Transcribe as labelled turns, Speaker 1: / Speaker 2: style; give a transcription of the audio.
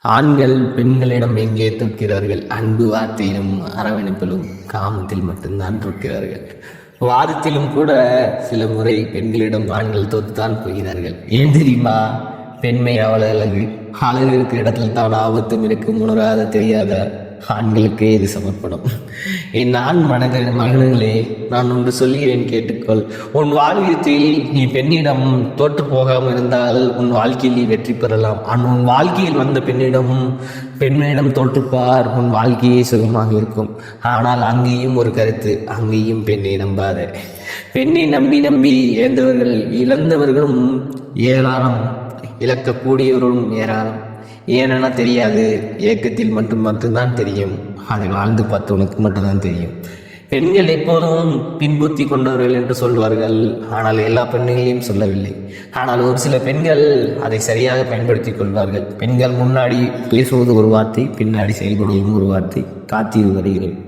Speaker 1: ஆண்கள் பெண்களிடம் எங்கே தோற்கிறார்கள்? அன்பு வார்த்தையிலும் அரவணைப்பிலும் காமத்தில் மட்டும்தான் தோற்கிறார்கள். வாதத்திலும் கூட சில முறை பெண்களிடம் ஆண்கள் தோற்றுத்தான் போகிறார்கள். ஏன் தெரியுமா? பெண்மை அவ்வளவு அழகு. அழகு இருக்கிற இடத்துல தான் ஆபத்தும் இருக்கும். உணராத தெரியாத ஆண்களுக்கே இது சமர்ப்பணம். என் ஆண் மகன்களே, நான் ஒன்று சொல்கிறேன், கேட்டுக்கொள். உன் வாழ்க்கையில் நீ பெண்ணிடம் தோற்று போகாமல் இருந்தால் உன் வாழ்க்கையில் நீ வெற்றி பெறலாம். உன் வாழ்க்கையில் வந்த பெண்ணிடம் தோற்றுப்பார், உன் வாழ்க்கையே சுகமாக இருக்கும். ஆனால் அங்கேயும் ஒரு கருத்து, அங்கேயும் பெண்ணை நம்பாத. பெண்ணை நம்பி நம்பி இழந்தவர்களும் ஏராளம், இழக்கக்கூடியவர்களும் ஏராளம். ஏன்னா தெரியாது, ஏக்கத்தில் மட்டும்தான் தெரியும். அதை வாழ்ந்து பார்த்தவனுக்கு மட்டும்தான் தெரியும். பெண்கள் எப்போதும் பின்புத்தி கொண்டவர்கள் என்று சொல்வார்கள். ஆனால் எல்லா பெண்களையும் சொல்லவில்லை. ஆனால் ஒரு சில பெண்கள் அதை சரியாக பயன்படுத்திக் கொள்வார்கள். பெண்கள் முன்னாடி பேசுவது ஒரு வார்த்தை, பின்னாடி செயல்படுவதும் ஒரு வார்த்தை. காத்திரு வருகிறேன்.